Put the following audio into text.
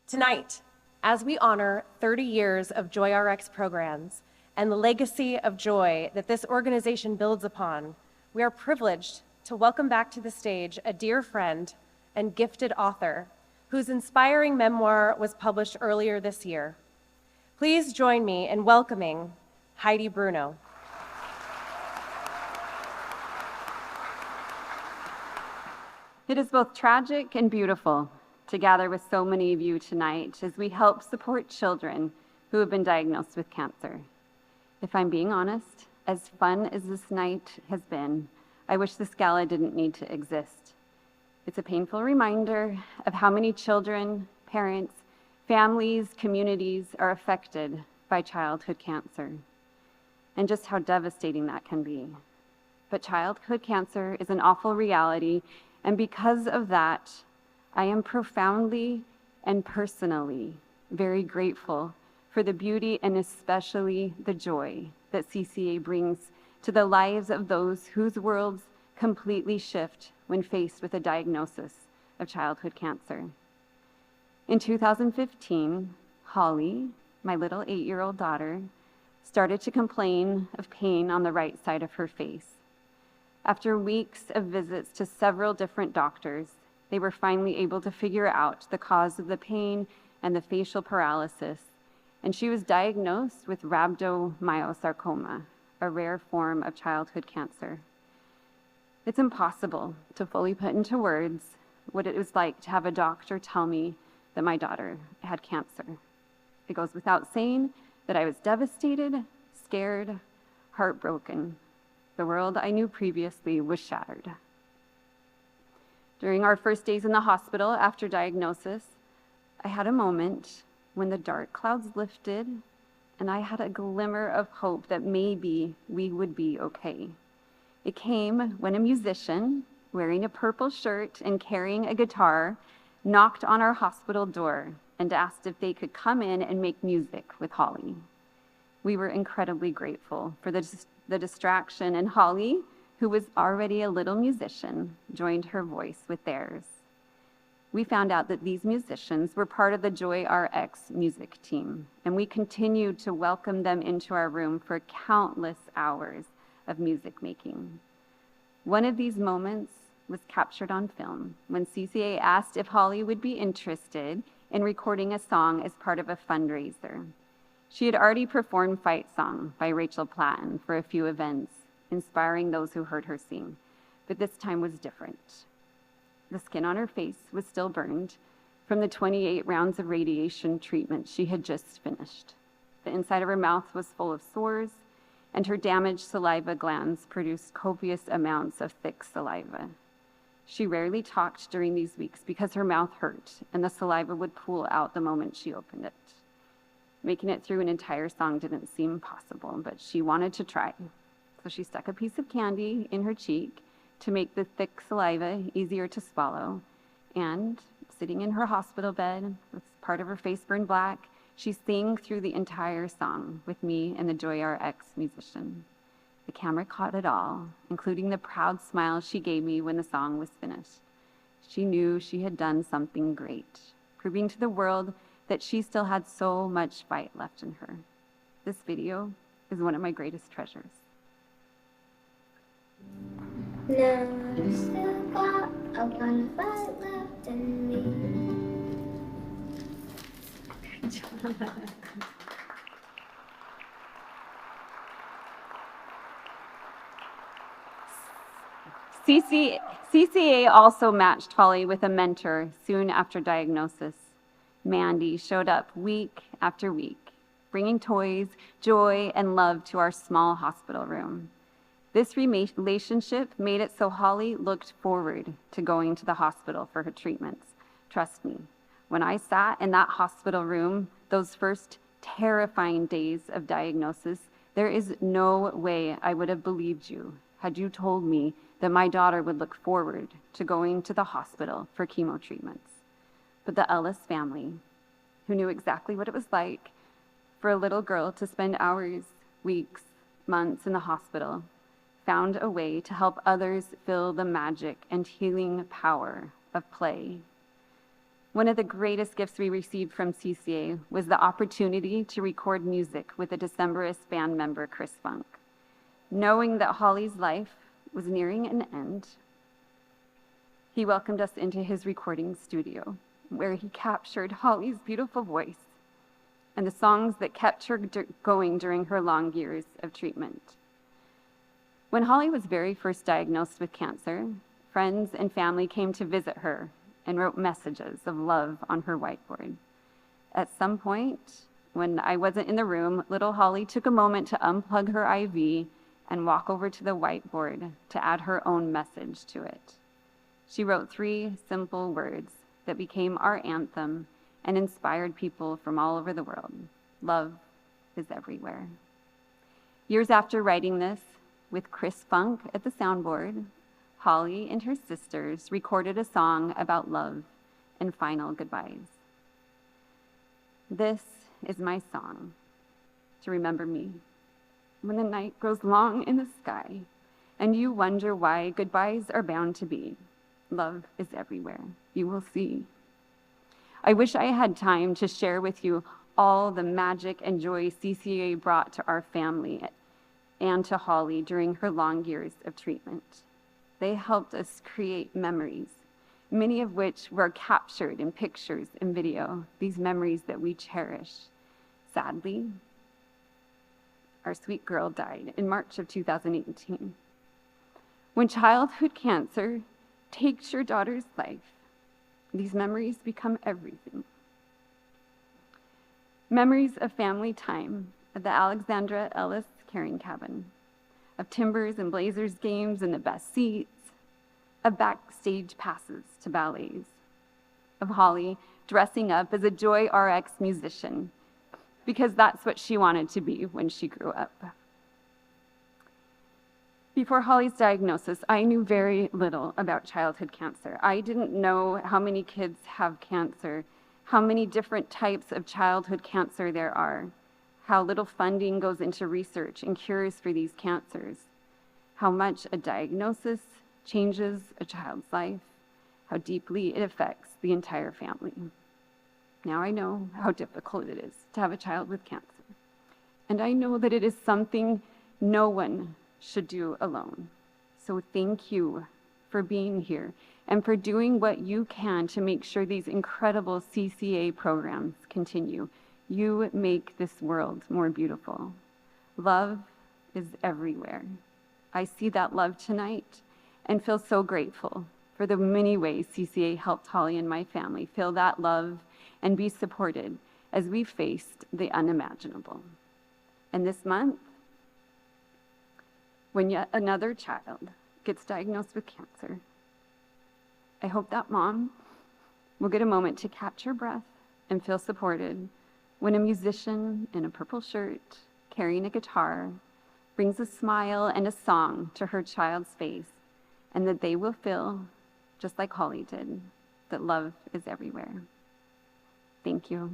Tonight, as we honor 30 years of JoyRx programs and the legacy of joy that this organization builds upon, we are privileged to welcome back to the stage a dear friend and gifted author whose inspiring memoir was published earlier this year. Please join me in welcoming Heidi Bruno. It is both tragic and beautiful to gather with so many of you tonight as we help support children who have been diagnosed with cancer. If I'm being honest, as fun as this night has been, I wish this gala didn't need to exist. It's a painful reminder of how many children, parents, families, communities are affected by childhood cancer, and just how devastating that can be. But childhood cancer is an awful reality, and because of that, I am profoundly and personally very grateful for the beauty and especially the joy that CCA brings to the lives of those whose worlds completely shift when faced with a diagnosis of childhood cancer. In 2015, Holly, my little 8-year-old daughter, started to complain of pain on the right side of her face. After weeks of visits to several different doctors, they were finally able to figure out the cause of the pain and the facial paralysis, and she was diagnosed with rhabdomyosarcoma, a rare form of childhood cancer. It's impossible to fully put into words what it was like to have a doctor tell me that my daughter had cancer. It goes without saying that I was devastated, scared, heartbroken. The world I knew previously was shattered. During our first days in the hospital after diagnosis, I had a moment when the dark clouds lifted and I had a glimmer of hope that maybe we would be okay. It came when a musician, wearing a purple shirt and carrying a guitar, knocked on our hospital door and asked if they could come in and make music with Holly. We were incredibly grateful for the distraction, and Holly, who was already a little musician, joined her voice with theirs. We found out that these musicians were part of the JoyRx music team, and we continued to welcome them into our room for countless hours of music making. One of these moments was captured on film when CCA asked if Holly would be interested in recording a song as part of a fundraiser. She had already performed Fight Song by Rachel Platten for a few events, inspiring those who heard her sing, but this time was different. The skin on her face was still burned from the 28 rounds of radiation treatment she had just finished. The inside of her mouth was full of sores, and her damaged saliva glands produced copious amounts of thick saliva. She rarely talked during these weeks because her mouth hurt and the saliva would pool out the moment she opened it. Making it through an entire song didn't seem possible, but she wanted to try. So she stuck a piece of candy in her cheek to make the thick saliva easier to swallow. And sitting in her hospital bed with part of her face burned black, she sang through the entire song with me and the JoyRx musician. The camera caught it all, including the proud smile she gave me when the song was finished. She knew she had done something great, proving to the world that she still had so much fight left in her. This video is one of my greatest treasures. Now I've still got a lot of fight left in me. Good job. CCA also matched Holly with a mentor soon after diagnosis. Mandy showed up week after week, bringing toys, joy, and love to our small hospital room. This relationship made it so Holly looked forward to going to the hospital for her treatments. Trust me, when I sat in that hospital room, those first terrifying days of diagnosis, there is no way I would have believed you had you told me that my daughter would look forward to going to the hospital for chemo treatments. But the Ellis family, who knew exactly what it was like for a little girl to spend hours, weeks, months in the hospital, found a way to help others feel the magic and healing power of play. One of the greatest gifts we received from CCA was the opportunity to record music with a Decemberist band member, Chris Funk. Knowing that Holly's life was nearing an end, he welcomed us into his recording studio, where he captured Holly's beautiful voice and the songs that kept her going during her long years of treatment. When Holly was very first diagnosed with cancer, friends and family came to visit her and wrote messages of love on her whiteboard. At some point, when I wasn't in the room, little Holly took a moment to unplug her IV and walk over to the whiteboard to add her own message to it. She wrote 3 simple words that became our anthem and inspired people from all over the world. Love is everywhere. Years after writing this, with Chris Funk at the soundboard, Holly and her sisters recorded a song about love and final goodbyes. This is my song to remember me. When the night grows long in the sky and you wonder why goodbyes are bound to be, love is everywhere, you will see. I wish I had time to share with you all the magic and joy CCA brought to our family and to Holly during her long years of treatment. They helped us create memories, many of which were captured in pictures and video, these memories that we cherish. Sadly, our sweet girl died in March of 2018. When childhood cancer takes your daughter's life, these memories become everything. Memories of family time at the Alexandra Ellis Caring Cabin, of Timbers and Blazers games in the best seats, of backstage passes to ballets, of Holly dressing up as a Joy RX musician, because that's what she wanted to be when she grew up. Before Holly's diagnosis, I knew very little about childhood cancer. I didn't know how many kids have cancer, how many different types of childhood cancer there are, how little funding goes into research and cures for these cancers, how much a diagnosis changes a child's life, how deeply it affects the entire family. Now I know how difficult it is to have a child with cancer. And I know that it is something no one should do alone. So thank you for being here and for doing what you can to make sure these incredible CCA programs continue. You make this world more beautiful. Love is everywhere. I see that love tonight and feel so grateful for the many ways CCA helped Holly and my family feel that love and be supported as we faced the unimaginable. And this month, when yet another child gets diagnosed with cancer, I hope that mom will get a moment to catch her breath and feel supported when a musician in a purple shirt, carrying a guitar, brings a smile and a song to her child's face, and that they will feel, just like Holly did, that love is everywhere. Thank you.